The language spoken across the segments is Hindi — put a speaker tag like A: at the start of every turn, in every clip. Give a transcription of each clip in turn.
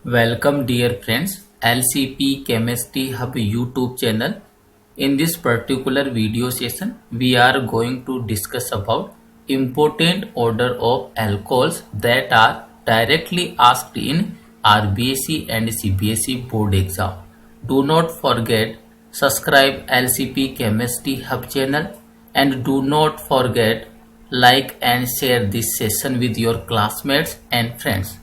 A: Welcome dear friends, LCP Chemistry Hub YouTube channel. In this particular video session, we are going to discuss about important order of alcohols that are directly asked in RBSc and CBSE board exam. Do not forget subscribe LCP Chemistry Hub channel and do not forget like and share this session with your classmates and friends.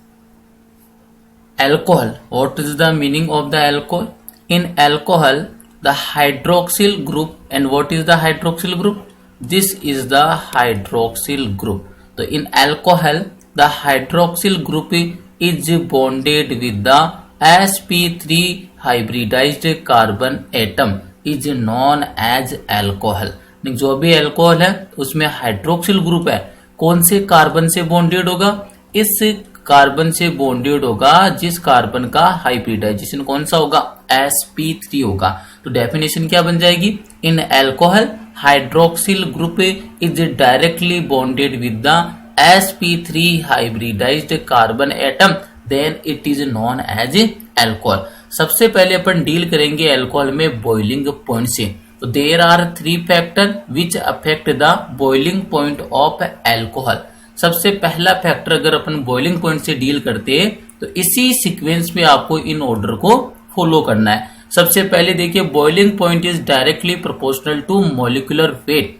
A: Alcohol. What is the meaning of the alcohol? In alcohol, the hydroxyl group, and what is the hydroxyl group? This is the hydroxyl group. So in alcohol, the hydroxyl group is bonded with the sp3 hybridized carbon atom is known as alcohol. जो भी अल्कोहल है उसमें हाइड्रोक्सिल ग्रुप है, कौन से कार्बन से बॉन्डेड होगा? इस कार्बन से बॉन्डेड होगा जिस कार्बन का हाइब्रिडाइजेशन कौन सा होगा? sp3 होगा. तो डेफिनेशन क्या बन जाएगी? In alcohol hydroxyl group is directly bonded with the sp3 hybridised carbon atom, then it is known as alcohol. सबसे पहले अपन डील करेंगे अल्कोहल में बॉइलिंग पॉइंट से. तो there are 3 factor which affect the boiling point of alcohol. सबसे पहला फैक्टर अगर अपन बॉइलिंग पॉइंट से डील करते हैं तो इसी सीक्वेंस में आपको इन ऑर्डर को फॉलो करना है. सबसे पहले देखिए, boiling point is directly proportional to molecular weight.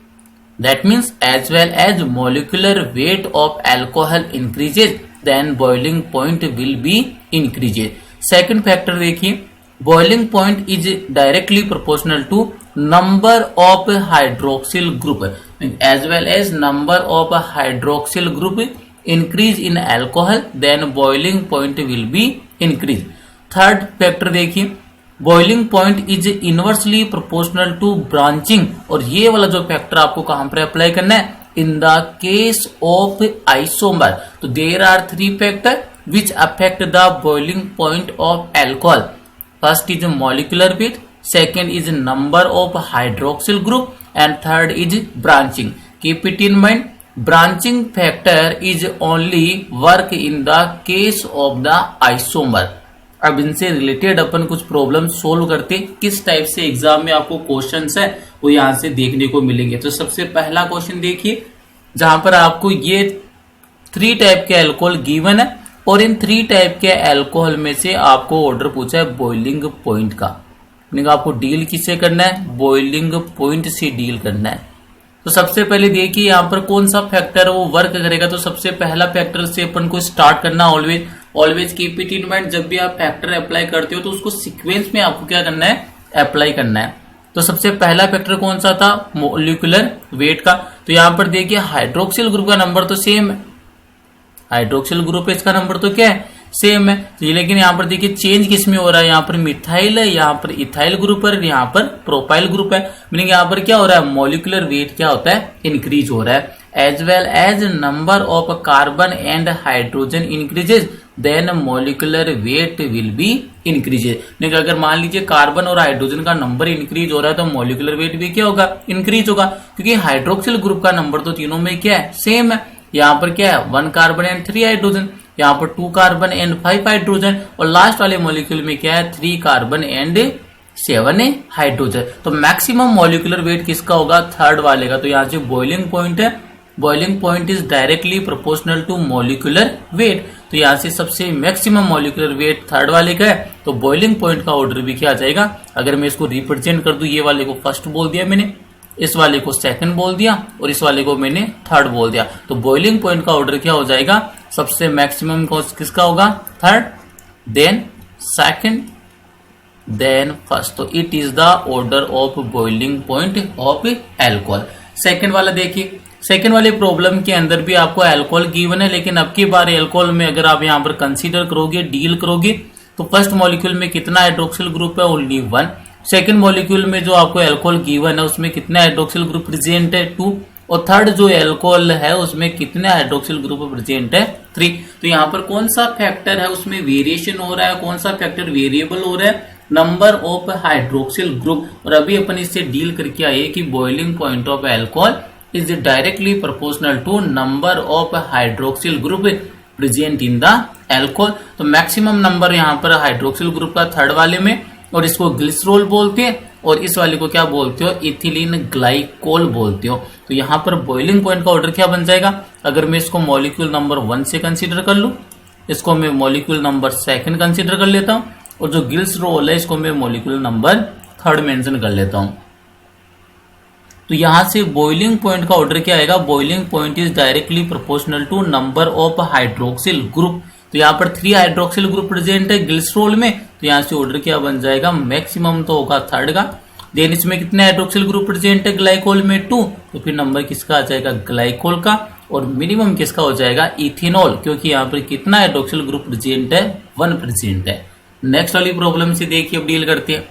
A: That means as well as molecular weight of alcohol increases then boiling point will be increases. Second factor देखिए, boiling point is directly proportional to number of hydroxyl group as well as number of hydroxyl group increase in alcohol, then boiling point will be increase. Third factor देखिए, boiling point is inversely proportional to branching. और ये वाला जो फैक्टर आपको कहां पर अप्लाई करना है? In the case of isomer. तो there are 3 factor which affect the boiling point of alcohol. First is molecular weight, second is number of hydroxyl group, and third is branching. Keep it in mind, branching factor is only work in the case of the isomer. अब इनसे रिलेटेड अपन कुछ प्रॉब्लम सोल्व करते, किस टाइप से एग्जाम में आपको क्वेश्चंस है वो यहां से देखने को मिलेंगे. तो सबसे पहला क्वेश्चन देखिए, जहां पर आपको ये 3 टाइप के अल्कोहल गिवन है और इन 3 टाइप के अल्कोहल में से आपको ऑर्डर पूछा है बॉइलिंग पॉइंट का. आपको डील किससे करना है? बॉइलिंग पॉइंट से डील करना है. तो सबसे पहले देखिए यहाँ पर कौन सा फैक्टर वो वर्क करेगा. तो सबसे पहला फैक्टर से अपन को स्टार्ट करना. Always keep it in mind, जब भी आप फैक्टर अप्लाई करते हो तो उसको सीक्वेंस में आपको क्या करना है? अप्लाई करना है. तो सबसे पहला फैक्टर कौन सा था? मॉलिक्यूलर वेट का. तो यहाँ पर देखिए हाइड्रोक्सिल ग्रुप का नंबर तो सेम है, हाइड्रोक्सिल ग्रुप इसका नंबर तो क्या है? सेम है. लेकिन यहाँ पर देखिए चेंज किस में हो रहा है? यहाँ पर मिथाइल है, यहाँ पर इथाइल ग्रुप है, यहाँ पर प्रोपाइल ग्रुप है. मीनिंग यहाँ पर क्या हो रहा है? मॉलिक्यूलर वेट क्या होता है? इंक्रीज हो रहा है. As well as number of carbon and hydrogen increases then molecular weight will be increases. अगर मान लीजिए कार्बन और हाइड्रोजन का नंबर इंक्रीज हो रहा है तो मॉलिक्यूलर वेट भी क्या होगा? इंक्रीज होगा, क्योंकि हाइड्रोक्सिल ग्रुप का नंबर तो तीनों में क्या है? सेम है. यहाँ पर क्या है? 1 कार्बन एंड 3 हाइड्रोजन, यहाँ पर 2 कार्बन एंड 5 हाइड्रोजन, और लास्ट वाले मॉलिक्यूल में क्या है? 3 कार्बन एंड 7 हाइड्रोजन. तो मैक्सिमम मॉलिक्यूलर वेट किसका होगा? थर्ड वाले का. तो यहाँ से बॉइलिंग पॉइंट है, boiling point is directly proportional to molecular weight. तो यहाँ से सबसे मैक्सिमम मॉलिक्यूलर वेट थर्ड वाले का है. तो बॉइलिंग पॉइंट का ऑर्डर भी क्या आ जाएगा? अगर मैं इसको रिप्रेजेंट कर दूं, ये वाले को फर्स्ट बोल दिया मैंने, इस वाले को सेकंड बोल दिया और इस वाले को मैंने थर्ड बोल दिया. तो बॉइलिंग पॉइंट का ऑर्डर क्या हो जाएगा? सबसे मैक्सिमम किसका होगा? Third, then second, then first. तो it is the order of boiling point of alcohol. Second वाला देखिए, सेकंड वाले प्रॉब्लम के अंदर भी आपको अल्कोहल गिवन है, लेकिन अब की बार अल्कोहल में अगर आप यहाँ पर कंसीडर करोगे, डील करोगे, तो फर्स्ट मॉलिक्यूल में कितना हाइड्रोक्सिल ग्रुप है? ओनली 1. सेकेंड मॉलिक्यूल में जो आपको अल्कोहल गिवन है उसमें कितने हाइड्रोक्सिल ग्रुप प्रेजेंट है? 2. और थर्ड जो अल्कोहल है उसमें कितने हाइड्रोक्सिल ग्रुप प्रेजेंट है? 3. तो यहाँ पर कौन सा फैक्टर है उसमें वेरिएशन हो रहा है, कौन सा फैक्टर वेरिएबल हो रहा है? Number of hydroxyl group. और अभी अपन इससे डील करके आए कि boiling point of alcohol is directly proportional to number of hydroxyl group present in the alcohol, तो मैक्सिमम नंबर यहाँ पर हाइड्रोक्सिल ग्रुप का थर्ड वाले में, और इसको ग्लिसरॉल बोलते हैं, और इस वाले को क्या बोलते हो, इथिलीन ग्लाइकोल बोलते हो। तो यहाँ पर बॉइलिंग पॉइंट का ऑर्डर क्या बन जाएगा, अगर मैं इसको मॉलिक्यूल नंबर 1 से कंसीडर कर लूं, इसको मैं मॉलिक्यूल नंबर 2 कंसीडर कर लेता हूं, और जो ग्लिसरॉल है इसको मैं मॉलिक्यूल नंबर 3 मेंशन कर लेता हूं। तो यहां से बॉइलिंग पॉइंट का ऑर्डर क्या आएगा, boiling point is directly proportional to number of hydroxyl group. तो यहाँ पर 3 हाइड्रोक्सिल ग्रुप प्रेजेंट है ग्लिसरॉल में, तो यहाँ से ऑर्डर क्या बन जाएगा, मैक्सिमम तो होगा थर्ड का। देन इसमें कितने हाइड्रोक्सिल ग्रुप प्रेजेंट है ग्लाइकोल में 2, तो फिर नंबर किसका आ जाएगा, ग्लाइकोल का, और मिनिमम किसका हो जाएगा, इथेनॉल, क्योंकि यहाँ पर कितना हाइड्रोक्सिल ग्रुप प्रेजेंट है, 1 प्रेजेंट है। नेक्स्ट वाली प्रॉब्लम से देखिए अब डील करते हैं।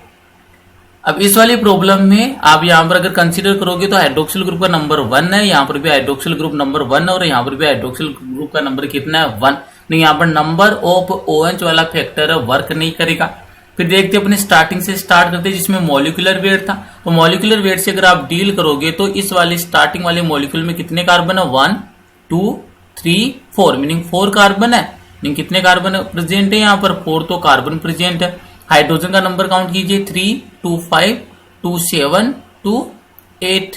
A: अब इस वाली प्रॉब्लम में आप यहाँ पर अगर कंसीडर करोगे तो हाइड्रोक्सिल ग्रुप का नंबर 1 है, यहाँ पर भी हाइड्रोक्सिल ग्रुप नंबर 1 और यहाँ पर भी हाइड्रोक्सिल ग्रुप का नंबर कितना है, 1। नहीं, यहाँ पर नंबर ऑफ OH वाला फैक्टर वर्क नहीं करेगा। फिर देखते हैं अपने स्टार्टिंग से स्टार्ट करते हैं, जिसमें मॉलिक्यूलर वेट था। तो मॉलिक्यूलर वेट से अगर आप डील करोगे तो इस वाले स्टार्टिंग वाले मॉलिक्यूल में कितने कार्बन है, 1 2 3 4, मीनिंग 4 कार्बन है। मीनिंग कितने कार्बन प्रेजेंट है, यहाँ पर 4 तो कार्बन प्रेजेंट है। हाइड्रोजन का नंबर काउंट कीजिए, 3 2 5 2 7 2 8,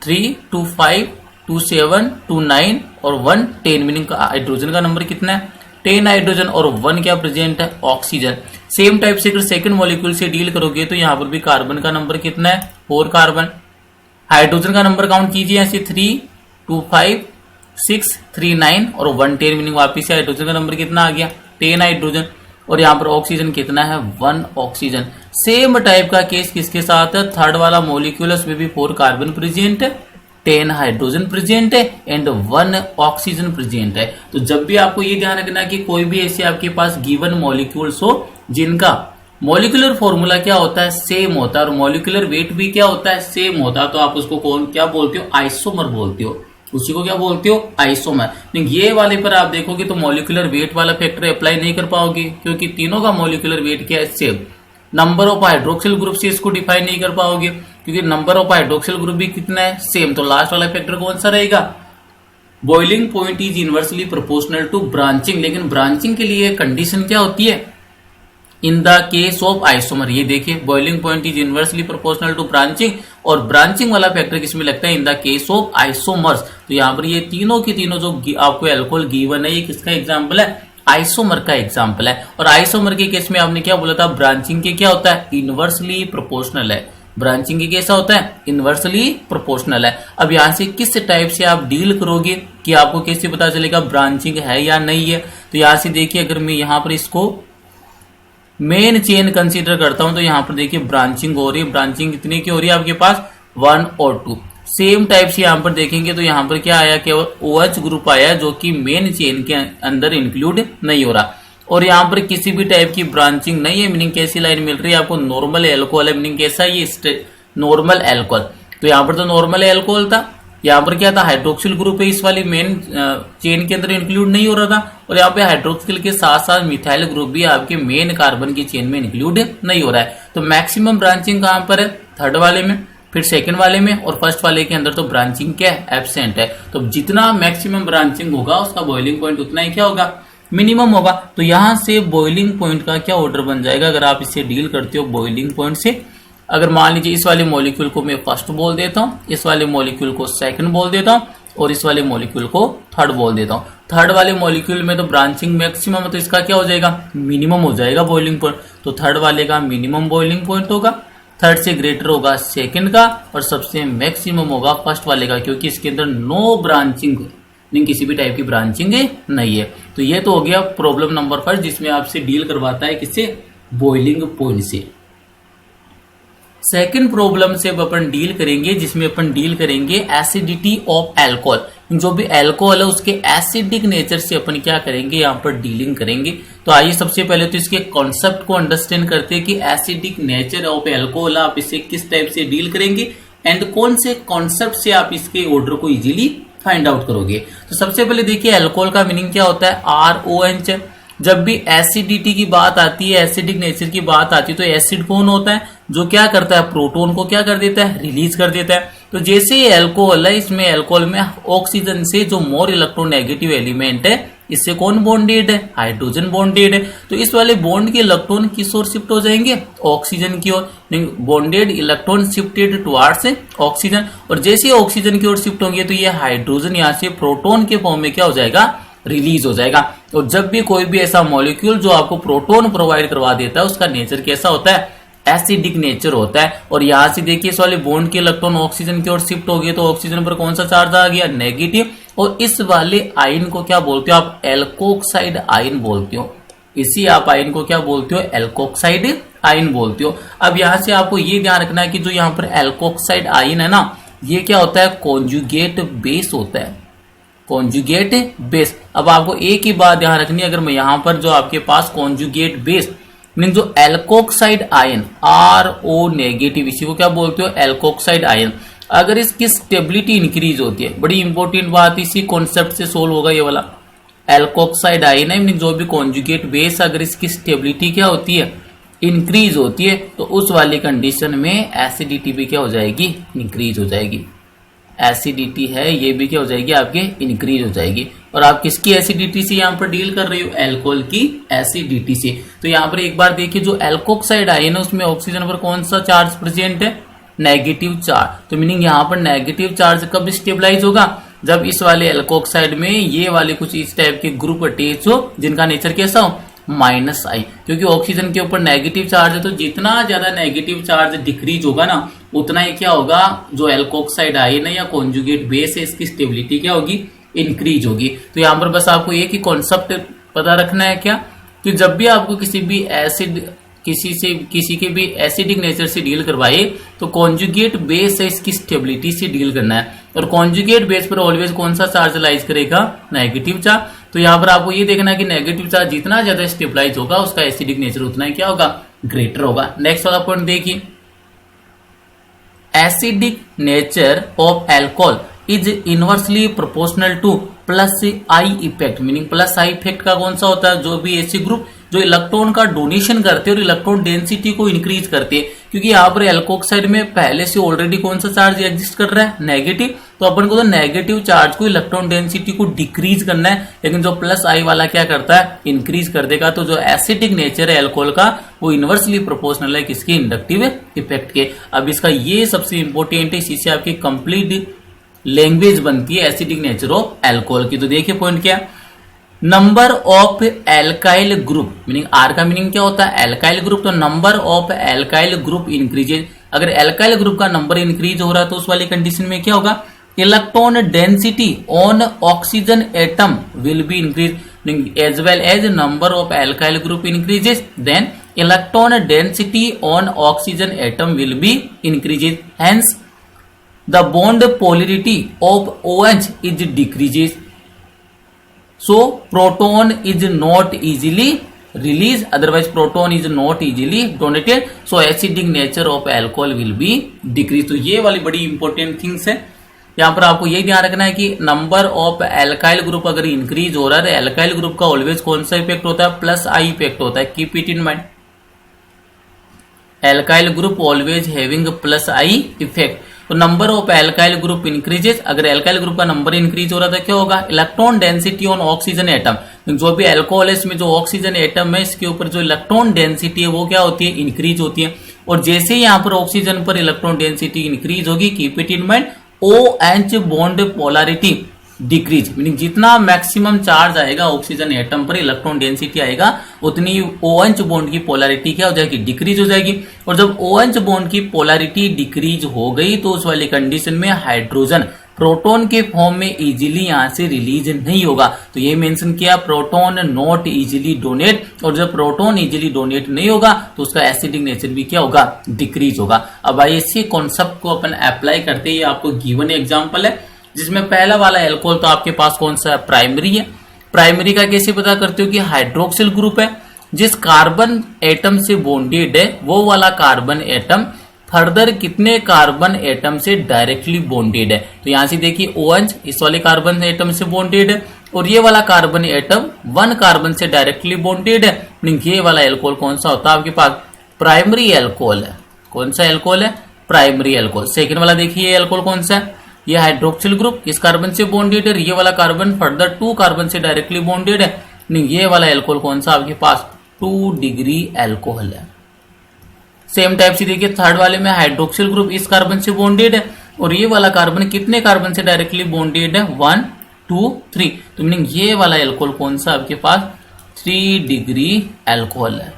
A: 3 2 5 2 7 2 9 और 1 10, मीनिंग हाइड्रोजन का नंबर कितना है, 10 हाइड्रोजन, और 1 क्या प्रेजेंट है, ऑक्सीजन। सेम टाइप से अगर सेकंड मॉलिक्यूल से डील करोगे तो यहाँ पर भी कार्बन का नंबर कितना है, 4 कार्बन। हाइड्रोजन का नंबर काउंट कीजिए ऐसे, 3 2 5 6 3 9 और 1 10, मीनिंग वापिस से हाइड्रोजन का नंबर कितना आ गया, 10 हाइड्रोजन, और यहाँ पर ऑक्सीजन कितना है, 1 ऑक्सीजन। सेम टाइप का केस किसके साथ है, थर्ड वाला मॉलिक्यूल, उसमें भी 4 कार्बन प्रेजेंट है, 10 हाइड्रोजन प्रेजेंट है एंड 1 ऑक्सीजन प्रेजेंट है। तो जब भी आपको ये ध्यान रखना कि कोई भी ऐसे आपके पास गिवन मॉलिक्यूल्स हो जिनका मॉलिक्यूलर फॉर्मूला क्या होता है, सेम होता है, और मॉलिक्यूलर वेट भी क्या होता है, सेम होता है, तो आप उसको कौन क्या बोलते हो, आइसोमर बोलते हो, उसी को क्या बोलते हो, आइसोमर। ये वाले पर आप देखोगे तो मॉलिक्यूलर वेट वाला फैक्टर अप्लाई नहीं कर पाओगे, क्योंकि तीनों का मॉलिक्यूलर वेट क्या है, same. Number of hydroxyl group से इसको डिफाइन नहीं कर पाओगे, क्योंकि नंबर ऑफ हाइड्रोक्सिल ग्रुप भी कितना है, सेम। तो लास्ट वाला फैक्टर कौन सा रहेगा, boiling point is inversely proportional to branching. लेकिन ब्रांचिंग के लिए कंडीशन क्या होती है, in the case of isomer, ये देखिए boiling point is inversely proportional to branching, और ब्रांचिंग वाला फैक्टर किसमें लगता है, in the case of isomers. तो यहाँ पर ये तीनों की तीनों जो आपको एल्कोहल गिवन है, ये किसका एग्जाम्पल है, आइसोमर का एग्जाम्पल है। और आइसोमर के केस में आपने क्या बोला था, ब्रांचिंग के क्या होता है, इनवर्सली प्रोपोर्शनल है। ब्रांचिंग के कैसा होता है, इनवर्सली प्रोपोर्शनल है। अब यहां से किस टाइप से आप डील करोगे कि आपको कैसे पता चलेगा ब्रांचिंग है या नहीं है। तो यहां से देखिए, अगर मैं यहां पर इसको मेन चेन कंसीडर करता हूं तो यहां पर देखिए ब्रांचिंग हो रही है। ब्रांचिंग कितने की हो रही है आपके पास, 1 और 2। सेम टाइप से यहां पर देखेंगे तो यहां पर क्या आया, केवल OH ग्रुप आया जो कि मेन चेन के अंदर इंक्लूड नहीं हो रहा, और यहाँ पर किसी भी टाइप की ब्रांचिंग नहीं है। मीनिंग कैसी लाइन मिल रही है आपको, नॉर्मल एल्कोहल है। मीनिंग कैसा है, ये नॉर्मल एल्कोहल। तो यहाँ पर तो नॉर्मल एल्कोहल था, यहाँ पर क्या था, हाइड्रोक्सिल ग्रुप है, इस वाली मेन चेन के अंदर इंक्लूड नहीं हो रहा था, और यहाँ पे हाइड्रोक्सिल के साथ साथ मिथाइल ग्रुप भी आपके मेन कार्बन की चेन में इंक्लूड नहीं हो रहा है। तो मैक्सिमम ब्रांचिंग कहाँ पर है, थर्ड वाले में, फिर सेकंड वाले में, और फर्स्ट वाले के अंदर तो ब्रांचिंग क्या है, एब्सेंट है। तो जितना मैक्सिमम ब्रांचिंग होगा उसका बॉइलिंग पॉइंट उतना ही क्या होगा, मिनिमम होगा। तो यहां से बॉइलिंग पॉइंट का क्या ऑर्डर बन जाएगा, अगर आप इससे डील करते हो बॉइलिंग पॉइंट से। अगर मान लीजिए इस वाले मॉलिक्यूल को मैं फर्स्ट बोल देता हूं, इस वाले मॉलिक्यूल को सेकंड बोल देता हूं, और इस वाले मॉलिक्यूल को थर्ड बोल देता हूं। थर्ड वाले मॉलिक्यूल में तो ब्रांचिंग मैक्सिमम है, तो इसका क्या हो जाएगा, मिनिमम हो जाएगा बॉइलिंग पॉइंट। तो थर्ड वाले का मिनिमम बॉइलिंग पॉइंट होगा, थर्ड से ग्रेटर होगा सेकंड का, और सबसे मैक्सिमम होगा फर्स्ट वाले का, क्योंकि इसके अंदर नो ब्रांचिंग, नहीं किसी भी टाइप की ब्रांचिंग नहीं है। तो ये तो हो गया प्रॉब्लम नंबर 1, जिसमें आपसे डील करवाता है किससे, बॉइलिंग पॉइंट से। सेकंड प्रॉब्लम से अब अपन डील करेंगे, जिसमें अपन डील करेंगे एसिडिटी ऑफ अल्कोहल। जो भी अल्कोहल है उसके एसिडिक नेचर से अपन क्या करेंगे, यहाँ पर डीलिंग करेंगे। तो आइए सबसे पहले तो इसके कॉन्सेप्ट को अंडरस्टैंड करते हैं कि एसिडिक नेचर ऑफ अल्कोहल आप इसे किस टाइप से डील करेंगे, एंड कौन से कॉन्सेप्ट से आप इसके ऑर्डर को इजीली फाइंड आउट करोगे। तो सबसे पहले देखिए, अल्कोहल का मीनिंग क्या होता है, ROH। जब भी एसिडिटी की बात आती है, एसिडिक नेचर की बात आती है, तो एसिड कौन होता है, जो क्या करता है, प्रोटोन को क्या कर देता है, रिलीज कर देता है। तो जैसे ये अल्कोहल है, इसमें अल्कोहल में ऑक्सीजन से जो मोर इलेक्ट्रोनेगेटिव एलिमेंट है इससे कौन बॉन्डेड है, हाइड्रोजन बॉन्डेड है। तो इस वाले बॉन्ड के इलेक्ट्रॉन किस ओर शिफ्ट हो जाएंगे, ऑक्सीजन की ओर। Bonded electron shifted towards oxygen, और जैसे ही ऑक्सीजन की ओर शिफ्ट होंगे तो ये हाइड्रोजन यहाँ से प्रोटॉन के फॉर्म में क्या हो जाएगा, रिलीज हो जाएगा। और जब भी कोई भी ऐसा मॉलिक्यूल जो आपको प्रोटॉन प्रोवाइड करवा देता है उसका नेचर कैसा होता है, एसिडिक नेचर होता है। और यहां से देखिए इस वाले बॉन्ड के इलेक्ट्रॉन ऑक्सीजन की ओर शिफ्ट हो गए तो ऑक्सीजन पर कौन सा चार्ज आ गया, नेगेटिव। और इस वाले आयन को क्या बोलते हो आप, एल्कोक्साइड आयन बोलते हो। इसी आप आयन को क्या बोलते हो, एल्कोक्साइड आयन बोलते हो। अब यहां से आपको ये ध्यान रखना है कि जो यहाँ पर एल्कोक्साइड आयन है ना, ये क्या होता है, कॉन्जुगेट बेस होता है, कॉन्जुगेट बेस। अब आपको एक ही बात ध्यान रखनी है, अगर मैं यहां पर जो आपके पास कॉन्जुगेट बेस मीन जो एल्कोक्साइड आयन RO नेगेटिव, इसी को क्या बोलते हो, एल्कोक्साइड आयन, अगर इसकी स्टेबिलिटी इंक्रीज होती है, बड़ी इंपॉर्टेंट बात इसी कॉन्सेप्ट से सोल्व होगा ये वाला। एल्कोक्साइड आयन है जो भी कॉन्जुगेट बेस, अगर इसकी स्टेबिलिटी क्या होती है, इंक्रीज होती है, तो उस वाली कंडीशन में एसिडिटी भी क्या हो जाएगी, इंक्रीज हो जाएगी। एसिडिटी है ये भी क्या हो जाएगी आपके, इंक्रीज हो जाएगी। और आप किसकी एसिडिटी से यहाँ पर डील कर रहे हो, एल्कोहल की एसिडिटी से। तो यहाँ पर एक बार देखिए जो एल्कोक्साइड आयन है उसमें ऑक्सीजन पर कौन सा चार्ज प्रेजेंट है, नेगेटिव चार्ज। तो मीनिंग यहाँ पर नेगेटिव चार्ज कब स्टेबलाइज होगा, जब इस वाले एल्कोक्साइड में ये वाले कुछ इस टाइप के ग्रुप अटैच हो जिनका नेचर कैसा हो, -I। क्योंकि ऑक्सीजन के ऊपर नेगेटिव चार्ज है, तो जितना ज्यादा नेगेटिव चार्ज डिक्रीज होगा ना, उतना ही क्या होगा, जो एल्कोक्साइड आयन है या कॉन्जुगेट बेस है इसकी स्टेबिलिटी क्या होगी, इंक्रीज होगी। तो यहाँ पर बस आपको एक ही कॉन्सेप्ट पता रखना है क्या, कि जब भी आपको किसी भी एसिड किसी के भी एसिडिक नेचर से डील करवाए तो कॉन्जुगेट बेस है इसकी स्टेबिलिटी से डील करना है। और कॉन्जुगेट बेस पर ऑलवेज कौन सा चार्ज लाइज करेगा, नेगेटिव चार्ज। तो यहाँ पर आपको ये देखना है कि नेगेटिव चार्ज जितना ज्यादा स्टेबलाइज होगा उसका एसिडिक नेचर उतना ही क्या होगा, ग्रेटर होगा। नेक्स्ट वाला पॉइंट देखिए, acidic nature of alcohol is inversely proportional to +I effect. Meaning +I effect का कौन सा होता है, जो भी एसिड ग्रुप जो इलेक्ट्रॉन का डोनेशन करते हैं और इलेक्ट्रॉन डेंसिटी को इंक्रीज करते हैं। क्योंकि यहाँ पर एल्कोक्साइड में पहले से ऑलरेडी कौन सा चार्ज एग्जिस्ट कर रहा है, नेगेटिव। तो अपन को तो नेगेटिव चार्ज को इलेक्ट्रॉन डेंसिटी को डिक्रीज करना है, लेकिन जो +I वाला क्या करता है, इंक्रीज कर देगा। तो जो एसिडिक नेचर है एल्कोहल का वो इनवर्सली प्रोपोर्शनल है किसके, इंडक्टिव इफेक्ट के। अब इसका ये सबसे इंपॉर्टेंट है, इसी से आपकी कंप्लीट लैंग्वेज बनती है एसिडिक नेचर ऑफ एल्कोहल की। तो देखिए पॉइंट क्या, number of alkyl group, meaning R का मीनिंग क्या होता है, एल्काइल ग्रुप। तो number of alkyl group increases, अगर एल्काइल ग्रुप का नंबर इंक्रीज हो रहा है तो उस वाली कंडीशन में क्या होगा, electron density on oxygen atom will be increase as well as number of alkyl group increases, then electron density on oxygen atom will be increases, hence the bond polarity of OH is decreases, so proton is not easily released, otherwise proton is not easily donated, so acidic nature of alcohol will be decreased। तो ये वाली बड़ी इंपॉर्टेंट थिंग्स है। यहाँ पर आपको ये ध्यान रखना है कि नंबर ऑफ एल्काइल ग्रुप अगर इंक्रीज हो रहा है, एल्काइल ग्रुप का ऑलवेज कौन सा इफेक्ट होता है, +I इफेक्ट होता है। Keep it in mind, alkyl group always having +I effect. तो number of alkyl group increases, अगर एल्काइल ग्रुप का नंबर इंक्रीज हो रहा था क्या होगा, electron density on oxygen atom, जो भी एल्कोहल है इसमें जो ऑक्सीजन एटम है इसके ऊपर जो इलेक्ट्रॉन डेंसिटी है वो क्या होती है, इंक्रीज होती है। और जैसे ही यहाँ पर ऑक्सीजन पर इलेक्ट्रॉन डेंसिटी इंक्रीज होगी, keep it in mind, OH bond polarity decrease, meaning जितना मैक्सिमम चार्ज आएगा ऑक्सीजन एटम पर इलेक्ट्रॉन डेंसिटी आएगा उतनी OH बॉन्ड की पोलैरिटी क्या हो जाएगी, डिक्रीज हो जाएगी। और जब OH बॉन्ड की पोलैरिटी डिक्रीज हो गई तो उस वाली कंडीशन में हाइड्रोजन प्रोटॉन के फॉर्म में इजीली यहां से रिलीज नहीं होगा। तो ये मेंशन किया, प्रोटॉन नॉट इजीली डोनेट, और जब प्रोटॉन इजीली डोनेट नहीं होगा तो उसका एसिडिक नेचर भी क्या होगा, डिक्रीज होगा। अब आइए इसी कॉन्सेप्ट को अपन अप्लाई करते हैं। आपको गिवन एग्जांपल है जिसमें पहला वाला एल्कोहल तो आपके पास कौन सा है, प्राइमरी है। प्राइमरी का कैसे पता करते हो कि हाइड्रोक्सिल ग्रुप है, जिस कार्बन एटम से बॉन्डेड है वो वाला कार्बन एटम फर्दर कितने कार्बन एटम से डायरेक्टली बॉन्डेड है। तो यहां से देखिए OH इस वाले कार्बन एटम से बॉन्डेड है और ये वाला कार्बन एटम 1 कार्बन से डायरेक्टली बॉन्डेड है। ये वाला एल्कोहल कौन सा होता है आपके पास, प्राइमरी एल्कोहल है। कौन सा एल्कोहल है, प्राइमरी एल्कोहल। सेकंड वाला देखिए एल्कोहल कौन सा है, ये हाइड्रोक्सिल ग्रुप इस कार्बन से बॉन्डेड है, ये वाला कार्बन फर्दर 2 कार्बन से डायरेक्टली बॉन्डेड है। नहीं, ये वाला एल्कोहल कौन सा आपके पास 2 डिग्री एल्कोहल है। सेम टाइप से देखिए थर्ड वाले में हाइड्रोक्सिल ग्रुप इस कार्बन से बॉन्डेड है और ये वाला कार्बन कितने कार्बन से डायरेक्टली बॉन्डेड है 1 2 3। तो मीनिंग ये वाला एल्कोहल कौन सा आपके पास 3 डिग्री एल्कोहल है।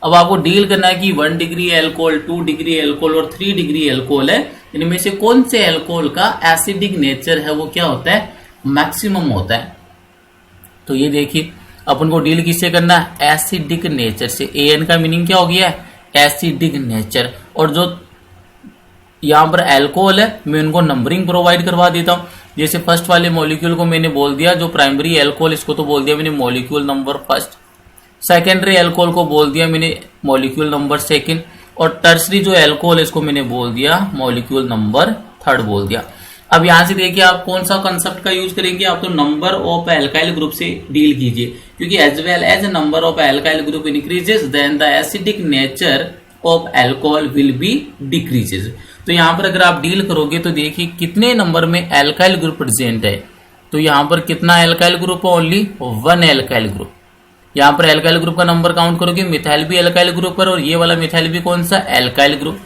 A: अब आपको डील करना है कि 1 डिग्री एल्कोहल, 2 डिग्री एल्कोहल और 3 डिग्री एल्कोहल है, इनमें से कौन से एल्कोहल का एसिडिक नेचर है वो क्या होता है मैक्सिमम होता है। तो ये देखिए अपन को डील किससे करना है एसिडिक नेचर से। AN का मीनिंग क्या हो गया है एसिडिक नेचर। और जो यहां पर एल्कोहल है मैं उनको नंबरिंग प्रोवाइड करवा देता हूं। जैसे फर्स्ट वाले मॉलिक्यूल को मैंने बोल दिया जो प्राइमरी एल्कोहल, इसको तो बोल दिया मैंने molecule number first. Secondary alcohol को बोल दिया मैंने मॉलिक्यूल नंबर सेकंड। और टर्सरी जो एल्कोहल है इसको मैंने बोल दिया मॉलिक्यूल नंबर थर्ड बोल दिया। अब यहां से देखिए आप कौन सा कंसेप्ट का यूज करेंगे, आप तो नंबर ऑफ एल्काइल ग्रुप से डील कीजिए, क्योंकि as well as number of alkyl group increases then the acidic nature of alcohol will be decreases. तो यहां पर अगर आप डील करोगे तो देखिए कितने नंबर में एल्काइल ग्रुप प्रेजेंट है। तो यहां पर कितना एल्काइल ग्रुप है ओनली 1 एल्काइल ग्रुप। यहां पर एल्काइल ग्रुप का नंबर काउंट करोगे मिथाइल भी एल्काइल ग्रुप है और ये वाला मिथाइल भी कौन सा एल्काइल ग्रुप।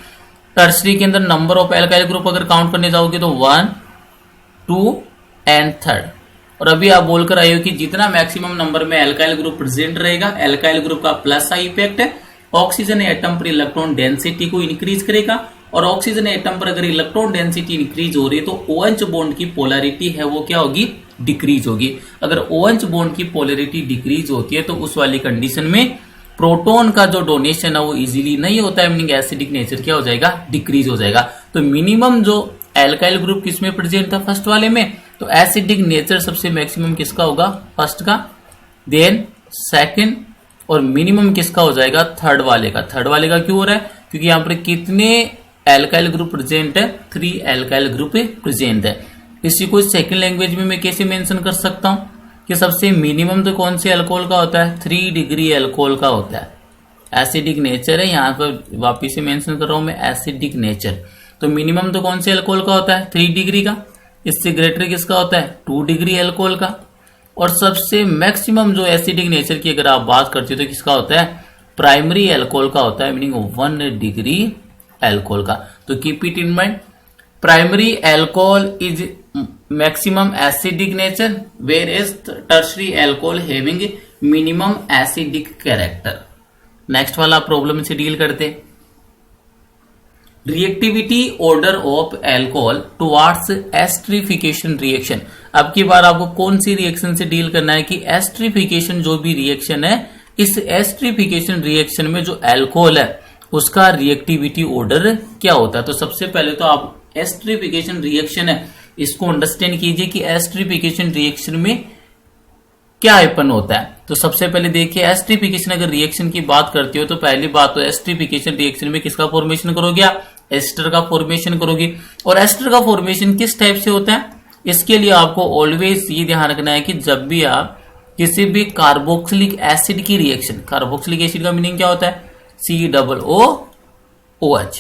A: टर्सरी के अंदर नंबर ऑफ एल्काइल ग्रुप अगर काउंट करने जाओगे तो 1 2 एंड 3। और अभी आप बोलकर आए हो कि जितना मैक्सिमम नंबर में एल्काइल ग्रुप प्रेजेंट रहेगा एल्काइल ग्रुप का प्लस आई इफेक्ट है, ऑक्सीजन एटम पर इलेक्ट्रॉन डेंसिटी को इंक्रीज करेगा। और ऑक्सीजन एटम पर अगर इलेक्ट्रॉन डेंसिटी इंक्रीज हो रही है तो OH बॉन्ड की पोलैरिटी है वो क्या होगी डिक्रीज होगी। अगर OH बॉन्ड की पोलैरिटी डिक्रीज होती है तो उस वाली कंडीशन में प्रोटॉन का जो डोनेशन है वो इजीली नहीं होता है, मीनिंग एसिडिक नेचर क्या हो जाएगा डिक्रीज हो जाएगा। तो मिनिमम जो एल्काइल ग्रुप किसमें प्रेजेंट था फर्स्ट वाले में, तो एसिडिक नेचर सबसे मैक्सिमम किसका होगा फर्स्ट का, देन सेकंड, और मिनिमम किसका हो जाएगा थर्ड वाले का। थर्ड वाले का क्यों हो रहा है क्योंकि यहां पर कितने एल्काइल ग्रुप प्रेजेंट है 3 एल्काइल ग्रुप प्रेजेंट है। इसी को सेकंड लैंग्वेज में मैं कैसे मेंशन कर सकता हूं कि सबसे मिनिमम तो कौन से अल्कोहल का होता है 3 डिग्री अल्कोहल का होता है। एसिडिक नेचर है यहां पर वापिस से मेंशन कर रहा हूं मैं एसिडिक नेचर। तो मिनिमम तो कौन से अल्कोहल का होता है 3 डिग्री का, इससे ग्रेटर किसका होता है 2 डिग्री अल्कोहल का। और सबसे मैक्सिमम जो एसिडिक नेचर की अगर आप बात करते हो तो किसका होता है प्राइमरी अल्कोहल का होता है, मीनिंग 1 डिग्री अल्कोहल का। तो keep it in mind primary alcohol is maximum acidic nature where is tertiary alcohol having minimum acidic character. Next वाला प्रॉब्लम से डील करते हैं। Reactivity order of alcohol towards esterification reaction. अब की बार आपको कौन सी रिएक्शन से डील करना है कि एस्ट्रिफिकेशन जो भी रिएक्शन है, इस एस्ट्रिफिकेशन रिएक्शन में जो अल्कोहल है उसका रिएक्टिविटी ऑर्डर क्या होता है। तो सबसे पहले तो आप एस्ट्रिफिकेशन रिएक्शन है इसको अंडरस्टैंड कीजिए कि एस्ट्रिफिकेशन रिएक्शन में क्या हैपन होता है। तो सबसे पहले देखिए एस्ट्रिफिकेशन अगर रिएक्शन की बात करते हो तो पहली बात तो एस्ट्रिफिकेशन रिएक्शन में किसका फॉर्मेशन करोगे आप एस्टर का फॉर्मेशन करोगे। और एस्टर का फॉर्मेशन किस टाइप से होता है इसके लिए आपको ऑलवेज ये ध्यान रखना है कि जब भी आप किसी भी कार्बोक्सिलिक एसिड की रिएक्शन, कार्बोक्सिलिक एसिड का मीनिंग क्या होता है COOH,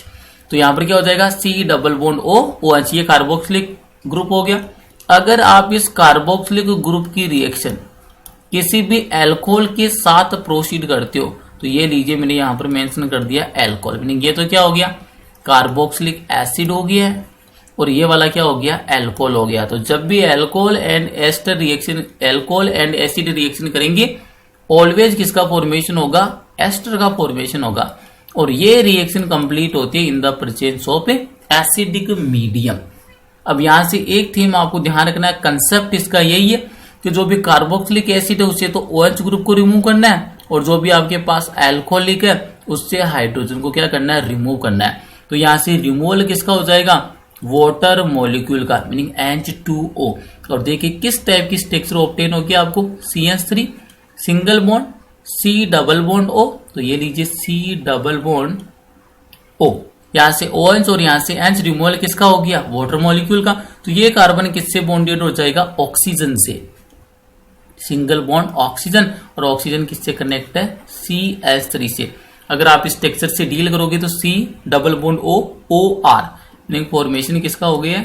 A: तो यहां पर क्या हो जाएगा C+OOH, ये कार्बोक्सिलिक ग्रुप हो गया। अगर आप इस कार्बोक्सिलिक ग्रुप की रिएक्शन किसी भी अल्कोहल के साथ प्रोसीड करते हो तो ये लीजिए मैंने यहां पर मेंशन कर दिया अल्कोहल, मीनिंग ये तो क्या हो गया कार्बोक्सिलिक एसिड हो गया और ये वाला क्या हो गया अल्कोहल हो गया। तो जब भी alcohol and ester reaction, alcohol and acid reaction करेंगे ऑलवेज किसका फॉर्मेशन होगा एस्टर का फॉर्मेशन होगा। और ये रिएक्शन कंप्लीट होती है in the presence of acidic medium. अब यहां से एक थीम आपको ध्यान रखना है, कंसेप्ट इसका यही है कि जो भी कार्बोक्सिलिक एसिड है उससे तो OH ग्रुप को रिमूव करना है और जो भी आपके पास अल्कोहलिक है उससे हाइड्रोजन को क्या करना है रिमूव करना है। तो यहां से रिमूवल किसका हो जाएगा वाटर मॉलिक्यूल का, मीनिंग H2O। और देखिए किस टाइप की स्ट्रक्चर ऑब्टेन होगी आपको CH3 सिंगल बॉन्ड C+O, तो ये लीजिए C+O, यहां से OH और यहां से H रिमूवल किसका हो गया वाटर मॉलिक्यूल का। तो ये कार्बन किससे बॉन्डेड हो जाएगा ऑक्सीजन से, सिंगल बॉन्ड ऑक्सीजन, और ऑक्सीजन किससे कनेक्ट है CH3 से। अगर आप इस टेक्सचर से डील करोगे तो C+OOR फॉर्मेशन किसका हो गया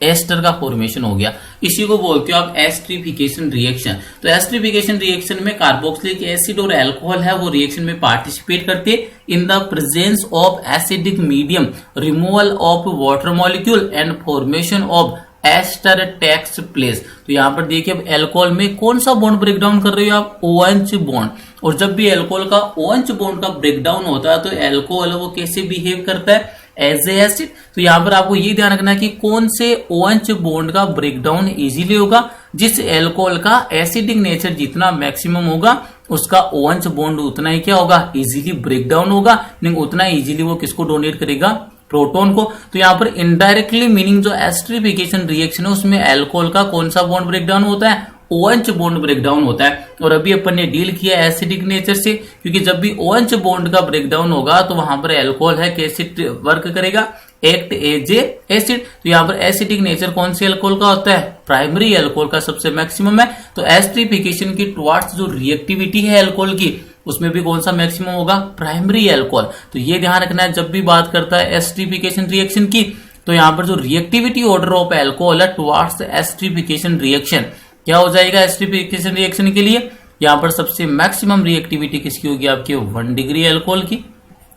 A: एस्टर का फॉर्मेशन हो गया। इसी को बोलते हो आप एस्टरिफिकेशन रिएक्शन। तो एस्टरिफिकेशन रिएक्शन में कार्बोक्सिलिक एसिड और अल्कोहल है वो रिएक्शन में पार्टिसिपेट करते in the presence of acidic medium, removal of water molecule and formation of ester takes place. तो यहाँ पर देखिए अब एल्कोहल में कौन सा बॉन्ड ब्रेक डाउन कर रहे हो आप, OH बॉन्ड। और जब भी एल्कोहल का OH बॉन्ड का ब्रेक डाउन होता है तो एल्कोहल वो कैसे बिहेव करता है, एज ए एसिड। तो यहाँ पर आपको ये ध्यान रखना है कि कौन से OH बॉन्ड का ब्रेक डाउन इजीली होगा, जिस एल्कोहल का एसिडिक नेचर जितना मैक्सिमम होगा उसका OH बॉन्ड उतना ही क्या होगा, इजीली ब्रेक डाउन होगा, नहीं उतना इजीली वो किसको डोनेट करेगा, प्रोटॉन को। तो यहाँ पर इनडायरेक्टली मीनिंग जो एस्टरिफिकेशन रिएक्शन है उसमें एल्कोहल का कौन सा बॉन्ड ब्रेक डाउन होता है, OH बॉन्ड ब्रेक डाउन होता है। और अभी अपन ने डील किया एसिडिक नेचर से, क्योंकि जब भी OH बॉन्ड का ब्रेक डाउन होगा तो वहां पर एल्कोहल है कैसे वर्क करेगा, एक्ट एज ए एसिड। तो यहाँ पर एसिडिक नेचर कौन से अल्कोहल का होता है, प्राइमरी अल्कोहल का सबसे मैक्सिमम है। तो एस्टरिफिकेशन की टुवर्ड्स जो रिएक्टिविटी है अल्कोहल की उसमें भी कौन सा मैक्सिमम होगा, प्राइमरी अल्कोहल। तो ये ध्यान रखना है जब भी बात करता है एस्टरिफिकेशन रिएक्शन की, तो यहाँ पर जो रिएक्टिविटी ऑर्डर ऑफ अल्कोहल है टुवर्ड्स एस्टरिफिकेशन रिएक्शन क्या हो जाएगा, एस्टरिफिकेशन रिएक्शन के लिए यहाँ पर सबसे मैक्सिमम रिएक्टिविटी किसकी होगी, आपकी 1 डिग्री अल्कोहल की।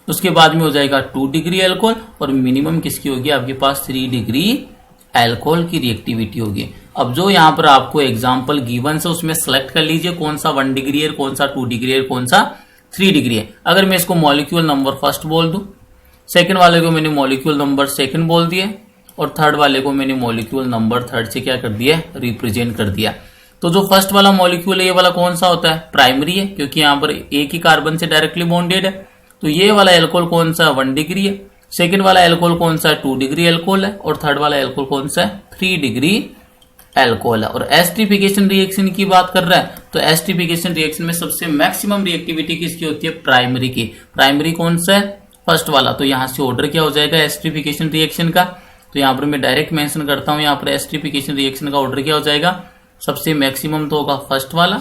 A: उसके बाद में हो जाएगा 2 डिग्री अल्कोहल और मिनिमम किसकी होगी आपके पास 3 डिग्री अल्कोहल की रिएक्टिविटी होगी। अब जो यहाँ पर आपको एग्जांपल गिवन है उसमें सेलेक्ट कर लीजिए कौन सा 1 डिग्री है, कौन सा 2 डिग्री है, कौन सा 3 डिग्री है। अगर मैं इसको मॉलिक्यूल नंबर फर्स्ट बोल दूं, सेकंड वाले को मैंने मॉलिक्यूल नंबर सेकंड बोल दिया और थर्ड वाले को मैंने मॉलिक्यूल नंबर थर्ड से क्या कर दिया, रिप्रेजेंट कर दिया। तो जो फर्स्ट वाला मॉलिक्यूल है ये वाला कौन सा होता है, प्राइमरी है, क्योंकि यहाँ पर एक ही कार्बन से डायरेक्टली बॉन्डेड है। तो ये वाला एल्कोहल कौन सा 1 डिग्री है, सेकंड वाला एल्कोहल कौन सा 2 डिग्री एल्कोहल है और थर्ड वाला एल्कोहल कौन सा 3 डिग्री एल्कोहल है। और एस्टरिफिकेशन रिएक्शन की बात कर रहा है तो एस्टरिफिकेशन रिएक्शन में सबसे मैक्सिमम रिएक्टिविटी किसकी होती है, प्राइमरी की। प्राइमरी कौन सा है, फर्स्ट वाला। तो यहां से ऑर्डर क्या हो जाएगा एस्टरिफिकेशन रिएक्शन का, तो यहां पर मैं डायरेक्ट मेंशन करता हूं, यहां पर एस्टरिफिकेशन रिएक्शन का ऑर्डर क्या हो जाएगा, सबसे मैक्सिमम तो होगा फर्स्ट वाला,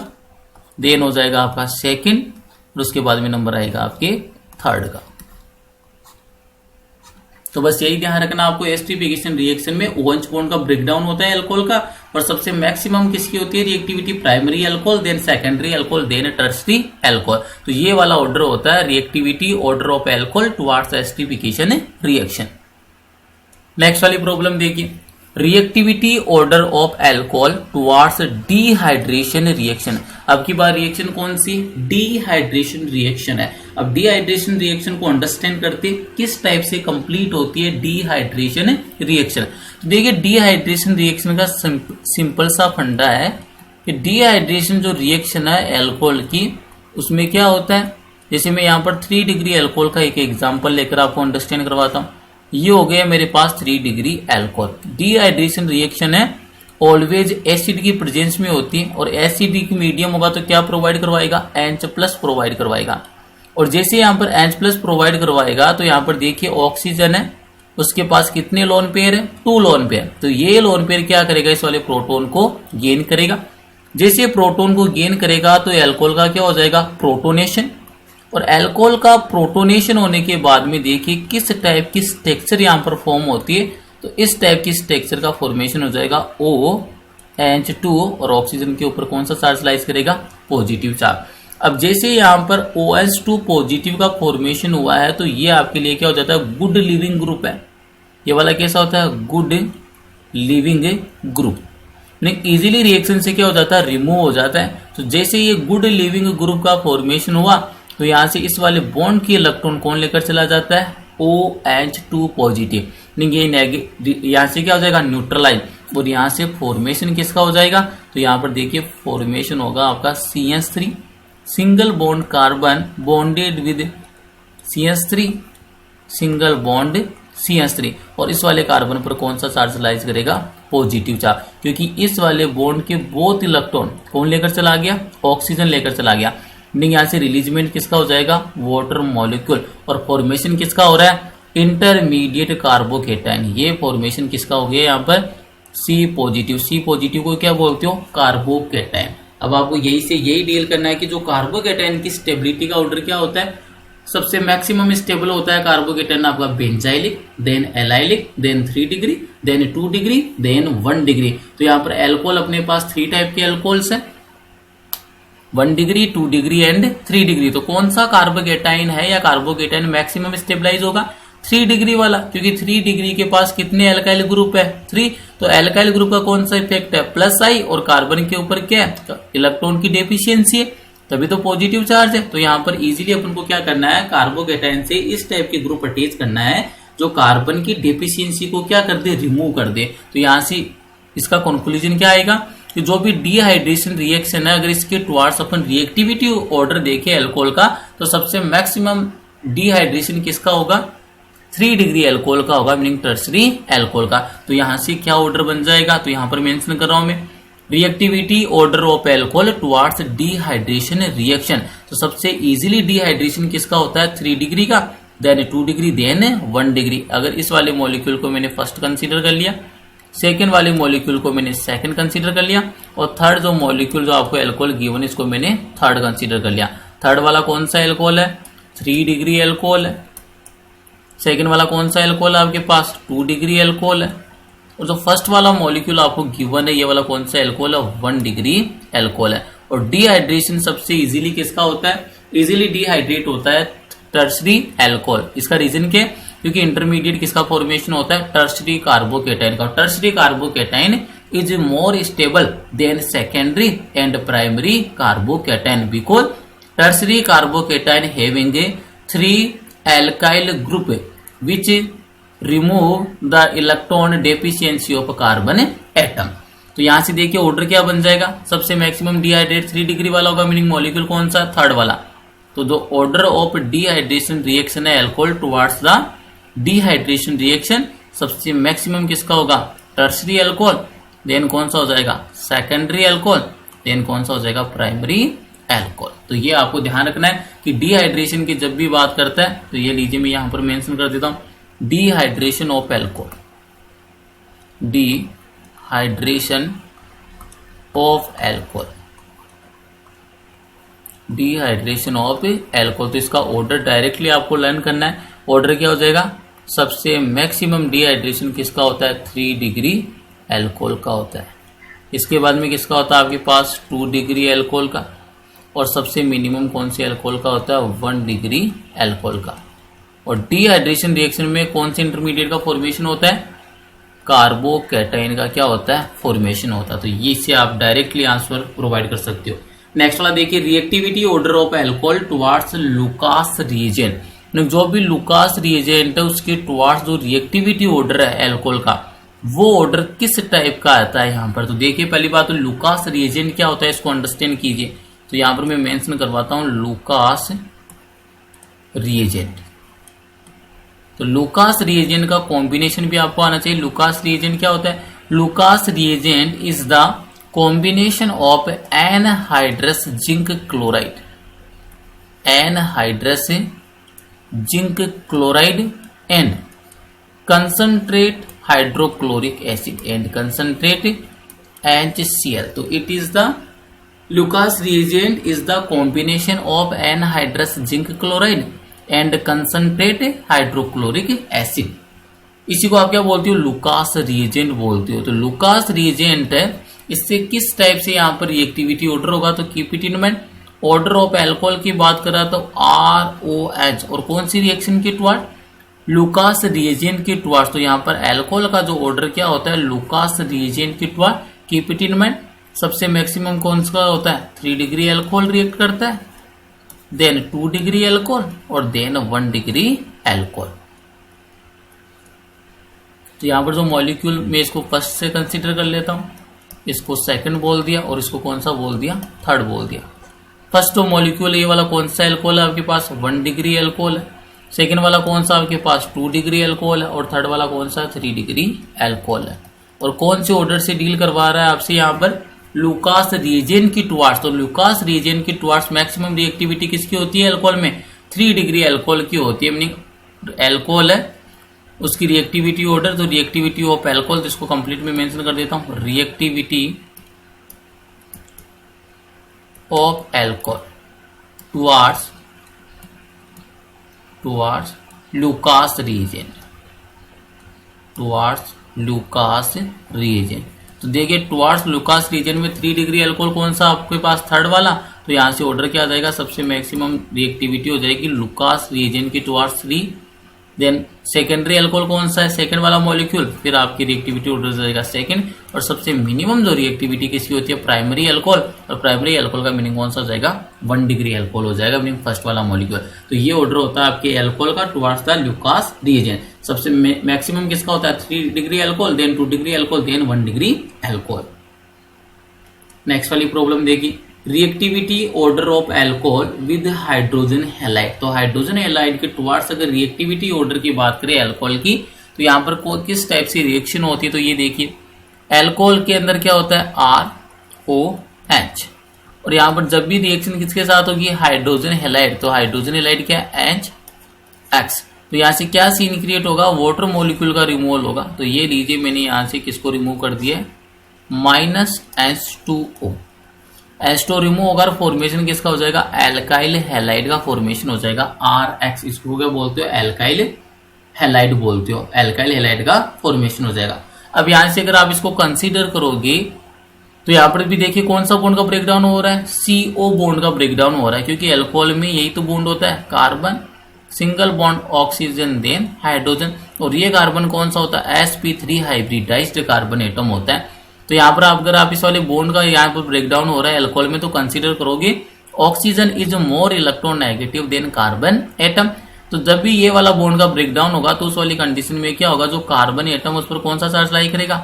A: देन हो जाएगा आपका सेकंड और उसके बाद में नंबर आएगा आपके थर्ड का। तो बस यही ध्यान रखना आपको, एस्टरिफिकेशन रिएक्शन में OH बॉन्ड का ब्रेकडाउन होता है अल्कोहल का और सबसे मैक्सिमम किसकी होती है reactivity, primary alcohol, then secondary alcohol, then tertiary alcohol. तो ये वाला ऑर्डर होता है reactivity order of alcohol towards esterification reaction. Next वाली प्रॉब्लम देखिए, reactivity order of alcohol towards dehydration reaction. अब की बार रिएक्शन कौन सी, डिहाइड्रेशन रिएक्शन है। अब डिहाइड्रेशन रिएक्शन को अंडरस्टैंड करते किस टाइप से कंप्लीट होती है डिहाइड्रेशन रिएक्शन। तो देखिए डिहाइड्रेशन रिएक्शन का सिंपल सा फंडा है कि डिहाइड्रेशन जो रिएक्शन है अल्कोहल की उसमें क्या होता है, जैसे मैं यहाँ पर 3 डिग्री अल्कोहल का एक एग्जाम्पल लेकर आपको अंडरस्टैंड करवाता हूँ। ये हो गया मेरे पास 3 डिग्री अल्कोहल। डिहाइड्रेशन रिएक्शन है ऑलवेज एसिड की प्रेजेंस में होती है और एसिडिक मीडियम होगा तो क्या प्रोवाइड करवाएगा, H+ प्रोवाइड करवाएगा। और जैसे यहाँ पर H+ प्रोवाइड करवाएगा तो यहाँ पर देखिए ऑक्सीजन है, उसके पास कितने लोन पेयर है, 2 लोन पेयर। तो ये लोन पेयर क्या करेगा, इस वाले प्रोटोन को गेन करेगा। जैसे प्रोटोन को गेन करेगा तो एल्कोहल का क्या हो जाएगा, प्रोटोनेशन। और अल्कोहल का प्रोटोनेशन होने के बाद में देखिए किस टाइप की स्ट्रक्चर यहाँ पर फॉर्म होती है, तो इस टाइप की स्ट्रक्चर का फॉर्मेशन हो जाएगा OH2 और ऑक्सीजन के ऊपर कौन सा चार्ज लाइज करेगा, पॉजिटिव चार्ज। अब जैसे यहाँ पर OH2 पॉजिटिव का फॉर्मेशन हुआ है तो ये आपके लिए क्या हो जाता है, गुड लिविंग ग्रुप है। ये वाला कैसा होता है, गुड लिविंग ग्रुप। नहीं इजीली रिएक्शन से क्या हो जाता है, रिमूव हो जाता है। तो जैसे ये गुड लिविंग ग्रुप का फॉर्मेशन हुआ तो यहाँ से इस वाले बॉन्ड की इलेक्ट्रॉन कौन लेकर चला जाता है, OH2 पॉजिटिव। नहीं ये नेगेटिव, यहाँ से क्या हो जाएगा, न्यूट्रलाइज। और यहाँ से फॉर्मेशन किसका हो जाएगा, तो यहाँ पर देखिए फॉर्मेशन होगा आपका CH3, single bond carbon bonded with CH3, single bond CH3। और इस वाले कार्बन पर कौन सा चार्ज लाइज करेगा, पॉजिटिव चार्ज, क्योंकि इस वाले बॉन्ड के बोथ इलेक्ट्रॉन कौन लेकर चला गया, ऑक्सीजन लेकर चला गया। यहाँ से रिलीजमेंट किसका हो जाएगा, वाटर मॉलिक्यूल। और फॉर्मेशन किसका हो रहा है, इंटरमीडिएट कार्बोकेटाइन। ये फॉर्मेशन किसका हो गया यहाँ पर, C पॉजिटिव। C पॉजिटिव को क्या बोलते हो, कार्बोकेटाइन। अब आपको यही से यही डील करना है कि जो कार्बोकेटाइन की स्टेबिलिटी का ऑर्डर क्या होता है, सबसे मैक्सिमम स्टेबल होता है कार्बोकेटाइन आपका benzylic, then allylic, then 3 degree, then 2 degree, then 1 degree. तो यहाँ पर एल्कोहल अपने पास 3 टाइप के एल्कोहल्स है, 1 डिग्री, 2 डिग्री एंड 3 डिग्री। तो कौन सा कार्बोकेटाइन है या कार्बोकेटाइन मैक्सिमम स्टेबलाइज होगा? 3 डिग्री वाला, क्योंकि 3 डिग्री के पास कितने एल्काइल ग्रुप है? 3। तो एल्काइल ग्रुप का कौन सा इफेक्ट है? प्लस आई, और कार्बन के ऊपर क्या है? इलेक्ट्रॉन की डेफिशिएंसी है, तभी तो पॉजिटिव चार्ज है। तो यहाँ पर इजीली अपन को क्या करना है, कार्बोकेटाइन से इस टाइप के ग्रुप अटैच करना है जो कार्बन की डेफिशिएंसी को क्या कर दे, रिमूव कर दे। तो यहाँ से इसका कंक्लूजन क्या आएगा कि जो भी डिहाइड्रेशन रिएक्शन है, अगर इसके टुवार्ड्स अपन रिएक्टिविटी ऑर्डर देखें एल्कोहल का, तो सबसे मैक्सिमम डिहाइड्रेशन किसका होगा? 3 डिग्री एल्कोहल का होगा, मीनिंग टर्सरी एल्कोहल का। तो यहां से क्या ऑर्डर बन जाएगा? तो यहां पर मेंशन कर रहा हूं मैं, reactivity order of alcohol towards dehydration reaction. तो सबसे इजीली डिहाइड्रेशन किसका होता है? 3 डिग्री का, देन 2 डिग्री, देन 1 डिग्री। अगर इस वाले मॉलिक्यूल को मैंने फर्स्ट कंसीडर कर लिया, सेकेंड वाले मॉलिक्यूल को मैंने सेकेंड कंसीडर कर लिया, और थर्ड जो मॉलिक्यूल जो आपको एल्कोहल गिवन इसको मैंने थर्ड कंसीडर कर लिया। थर्ड वाला कौन सा एल्कोहल है? 3 डिग्री एल्कोहल है। सेकेंड वाला कौन सा एल्कोहल है आपके पास? 2 डिग्री एल्कोहल है। और जो फर्स्ट वाला मॉलिक्यूल आपको गिवन है, ये वाला कौन सा एल्कोहल है? 1 डिग्री एल्कोहल है। और डिहाइड्रेशन सबसे इजीली किसका होता है? इजीली डिहाइड्रेट होता है टर्सरी एल्कोहल। इसका रीजन क्या है? क्योंकि इंटरमीडिएट किसका फॉर्मेशन होता है? टर्सरी कार्बोकेटाइन का। Tertiary carbocation is more stable then secondary and primary carbocation because tertiary carbocation having 3 alkyl group which remove the electron deficiency of carbon atom। तो यहां से देखिए ऑर्डर क्या बन जाएगा? सबसे मैक्सिमम डिहाइड्रेट 3 डिग्री वाला होगा, मीनिंग मॉलिक्यूल कौन सा? थर्ड वाला। तो जो ऑर्डर ऑफ डिहाइड्रेशन रिएक्शन है alcohol towards the dehydration reaction, सबसे मैक्सिमम किसका होगा? टर्सरी एल्कोहल, देन कौन सा हो जाएगा? सेकेंडरी एल्कोहल, देन कौन सा हो जाएगा? Primary alcohol. तो ये आपको ध्यान रखना है कि डिहाइड्रेशन की जब भी बात करता है, तो ये लीजिए मैं यहां पर मेंशन कर देता हूं, dehydration of alcohol, dehydration of alcohol, dehydration of alcohol. तो इसका ऑर्डर डायरेक्टली आपको लर्न करना है। ऑर्डर क्या हो जाएगा? सबसे मैक्सिमम डिहाइड्रेशन किसका होता है? 3 डिग्री एल्कोहल का होता है। इसके बाद में किसका होता है आपके पास? 2 डिग्री एल्कोहल का। और सबसे मिनिमम कौन से एल्कोहल का होता है? 1 डिग्री एल्कोहल का। और डिहाइड्रेशन रिएक्शन में कौन से इंटरमीडिएट का फॉर्मेशन होता है? कार्बोकेटाइन का क्या होता है? फॉर्मेशन होता है। तो ये से आप डायरेक्टली आंसर प्रोवाइड कर सकते हो। नेक्स्ट वाला देखिए, reactivity order of alcohol towards Lucas reagent. जो भी लुकास रिएजेंट है उसके टुवार्ड्स जो रिएक्टिविटी ऑर्डर है एल्कोहल का, वो ऑर्डर किस टाइप का आता है यहाँ पर? तो देखिए पहली बात तो लुकास रिएजेंट क्या होता है, इसको अंडरस्टैंड कीजिए। तो यहां पर मैं मेंशन करवाता हूं लुकास रिएजेंट। तो लुकास रिएजेंट का कॉम्बिनेशन भी आपको आना चाहिए। लुकास रिएजेंट क्या होता है? Lucas reagent is the combination of anhydrous zinc chloride, anhydrous zinc chloride and concentrate hydrochloric acid and concentrate HCl। तो it is the Lucas reagent is the combination of anhydrous zinc chloride and concentrate hydrochloric acid। इसी को आप क्या बोलते हो? लुकास रिएजेंट बोलते हो। तो लुकास रिएजेंट है, इससे किस टाइप से यहाँ पर रिएक्टिविटी ऑर्डर होगा? तो keep it in mind. Order of alcohol की बात करा तो ROH, और कौन सी रिएक्शन के टुवार्ड? लुकास रिएजेंट के टुवार्ड। तो यहाँ पर एल्कोहल का जो ऑर्डर क्या होता है? लुकास रिएजेंट के toward. Keep it in mind. सबसे मैक्सिमम कौन सा होता है? 3 डिग्री एल्कोहल रिएक्ट करता है, देन 2 डिग्री एल्कोहल, और देन 1 डिग्री एल्कोहल। तो यहां पर जो मॉलिक्यूल मैं इसको फर्स्ट से कंसीडर कर लेता हूं, इसको सेकंड बोल दिया और इसको कौन सा बोल दिया? थर्ड बोल दिया। फर्स्ट जो मॉलिक्यूल ये वाला कौन सा एल्कोहल है आपके पास? 1 डिग्री एल्कोहल है। सेकेंड वाला कौन सा आपके पास? 2 डिग्री एल्कोहल है। और थर्ड वाला कौन सा? 3 डिग्री एल्कोहल है। और कौन से ऑर्डर से डील करवा रहा है आपसे यहाँ पर? लुकास रिएजेंट की टुवार्ड्स। तो लुकास रिएजेंट की टुवार्ड्स मैक्सिमम रिएक्टिविटी किसकी होती है एल्कोहल में? 3 डिग्री एल्कोहल की होती है, मीनिंग एल्कोहल है उसकी रिएक्टिविटी ऑर्डर। तो रिएक्टिविटी ऑफ एल्कोहल, तो इसको कंप्लीट में मेंशन कर देता हूं, reactivity of alcohol towards towards Lucas reagent, towards Lucas reagent. तो देखिए टुवार्ड्स लुकास रीजन में 3 डिग्री अल्कोहल कौन सा आपके पास, थर्ड वाला। तो यहाँ से ऑर्डर क्या आ जाएगा, सबसे मैक्सिमम रिएक्टिविटी हो जाएगी लुकास रीजन की टुवार्ड्स 3। देन सेकेंडरी अल्कोहल कौन सा है, सेकंड वाला मॉलिक्यूल, फिर आपकी रिएक्टिविटी ऑर्डर हो जाएगा सेकंड। और सबसे मिनिमम जो रिएक्टिविटी किसी होती है प्राइमरी अल्कोहल, और प्राइमरी अल्कोहल का मीनिंग कौन सा हो जाएगा, 1 डिग्री अल्कोहल हो जाएगा, मीनिंग फर्स्ट वाला मॉलिक्यूल। तो ये ऑर्डर होता है आपके अल्कोहल का टुवार्ड्स द लुकास रीजन। सबसे मैक्सिमम किसका होता है, 3 degree alcohol, then 2 degree alcohol, then 1 degree alcohol. Next वाली प्रॉब्लम देखिए, reactivity order of alcohol with hydrogen halide. तो हाइड्रोजन हैलाइड के टुवार्ड्स अगर रिएक्टिविटी ऑर्डर की बात करें अल्कोहल की, तो यहाँ पर किस टाइप से रिएक्शन होती है, तो ये देखिए अल्कोहल के अंदर क्या होता है ROH, और यहाँ पर जब भी रिएक्शन किसके साथ होगी, हाइड्रोजन हैलाइड, तो हाइड्रोजन हैलाइड क्या है HX। तो यहाँ से क्या सीन क्रिएट होगा, वाटर मॉलिक्यूल का रिमूवल होगा। तो ये लीजिए मैंने यहाँ से किसको रिमूव कर दिया है, -H2O, H2O रिमूव होगा, फॉर्मेशन किसका हो जाएगा, एल्काइल हैलाइड का फॉर्मेशन हो जाएगा RX। इसको क्या बोलते हो, एल्काइल हैलाइड बोलते हो, एल्काइल हैलाइड का फॉर्मेशन हो जाएगा। अब यहां से अगर आप इसको कंसीडर करोगे तो यहाँ पर भी देखिए कौन सा बॉन्ड का ब्रेकडाउन हो रहा है, CO बॉन्ड का ब्रेकडाउन हो रहा है, क्योंकि अल्कोहल में यही तो बॉन्ड होता है, carbon single bond oxygen then hydrogen. और ये कार्बन कौन सा होता है, sp3 हाइब्रिडाइज्ड कार्बन एटम होता है। तो यहाँ पर अगर आप इस वाले बॉन्ड का यहाँ पर ब्रेकडाउन हो रहा है अल्कोहल में, तो कंसीडर करोगे oxygen is more electronegative than carbon atom. तो जब भी ये वाला बॉन्ड का ब्रेकडाउन होगा तो उस वाली कंडीशन में क्या होगा, जो कार्बन एटम उस पर कौन सा चार्ज लाई करेगा,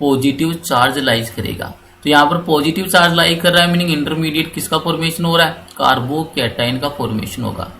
A: पॉजिटिव चार्ज लाइज करेगा। तो यहाँ पर पॉजिटिव चार्ज लाई कर रहा है, मीनिंग इंटरमीडिएट किसका फॉर्मेशन हो रहा है, कार्बोकैटायन का फॉर्मेशन होगा।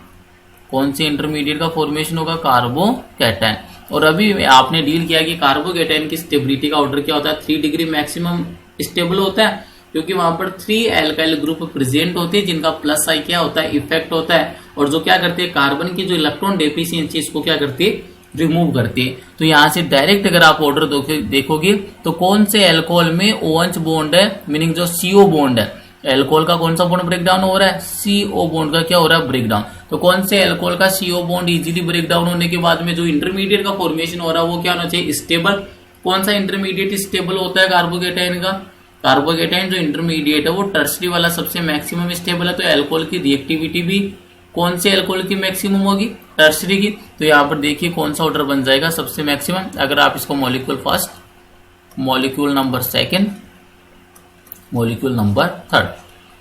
A: कौन से इंटरमीडिएट का फॉर्मेशन होगा, कार्बोकैटायन। और अभी आपने डील किया कि कार्बोकैटायन की स्टेबिलिटी का ऑर्डर क्या होता है, 3 डिग्री मैक्सिमम स्टेबल होता है, क्योंकि वहां पर 3 एल्काइल ग्रुप प्रेजेंट होते हैं जिनका प्लस आई क्या होता है, इफेक्ट होता है, और जो क्या करते हैं, कार्बन की जो इलेक्ट्रॉन डेफिशिएंसी इसको क्या करते हैं, रिमूव करते हैं। तो यहाँ से डायरेक्ट अगर आप ऑर्डर देखोगे तो कौन से अल्कोहल में OH बॉन्ड है, मीनिंग जो CO बॉन्ड है, अल्कोहल का कौन सा बॉन्ड ब्रेकडाउन हो रहा है, CO बॉन्ड का क्या हो रहा है, ब्रेकडाउन। तो कौन से अल्कोहल का CO बॉन्ड इजीली ब्रेकडाउन होने के बाद में जो इंटरमीडिएट का फॉर्मेशन हो रहा है वो क्या होना चाहिए, स्टेबल। कौन सा इंटरमीडिएट स्टेबल होता है, कार्बोकैटायन का। कार्बोकैटायन जो इंटरमीडिएट है वो टर्सरी वाला सबसे मैक्सिमम स्टेबल है। तो अल्कोहल की रिएक्टिविटी भी कौन से अल्कोहल की मैक्सिमम होगी, टर्सरी की। तो यहाँ पर देखिए कौन सा ऑर्डर बन जाएगा सबसे मैक्सिमम। अगर आप इसको molecule first, molecule number second, molecule number third.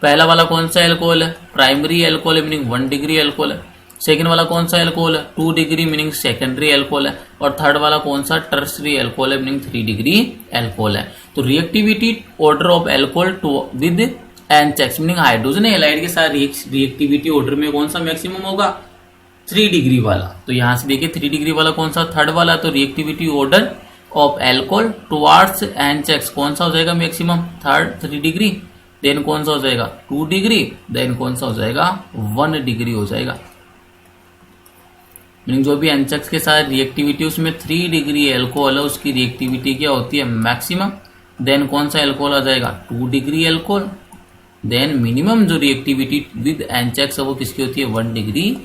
A: पहला वाला कौन सा अल्कोहल है, प्राइमरी अल्कोहल है, मीनिंग 1 डिग्री अल्कोहल है। सेकंड वाला कौन सा अल्कोहल है, 2 डिग्री मीनिंग सेकेंडरी अल्कोहल है। और थर्ड वाला कौन सा, टर्सरी अल्कोहल है, मीनिंग 3 डिग्री अल्कोहल है। तो reactivity order of alcohol with NH meaning hydrogen halide के साथ रिएक्टिविटी ऑर्डर में कौन सा मैक्सिमम होगा, 3 डिग्री वाला। तो यहां से देखिए 3 डिग्री वाला कौन सा, थर्ड वाला। तो reactivity order of alcohol towards NH कौन सा हो जाएगा मैक्सिमम, थर्ड 3 डिग्री। देन कौन सा हो जाएगा 2 डिग्री, देन कौन सा हो जाएगा 1 डिग्री हो जाएगा। मीनिंग जो भी NH के साथ रिएक्टिविटी उसमें 3 डिग्री अल्कोहल है, उसकी रिएक्टिविटी क्या होती है मैक्सिमम। देन कौन सा अल्कोहल आ जाएगा 2 डिग्री अल्कोहल। देन मिनिमम जो रिएक्टिविटी विद NH है वो किसकी होती है, 1 डिग्री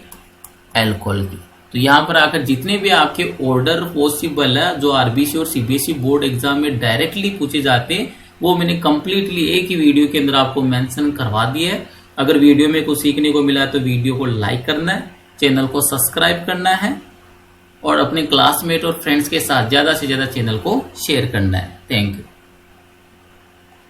A: अल्कोहल की। तो यहाँ पर आकर जितने भी आपके ऑर्डर पॉसिबल है जो RBC और CBSE बोर्ड एग्जाम में डायरेक्टली पूछे जाते हैं वो मैंने कंप्लीटली एक ही वीडियो के अंदर आपको मेंशन करवा दिया है। अगर वीडियो में कुछ सीखने को मिला तो वीडियो को लाइक करना है, चैनल को सब्सक्राइब करना है और अपने क्लासमेट और फ्रेंड्स के साथ ज्यादा से ज्यादा चैनल को शेयर करना है। Thank you.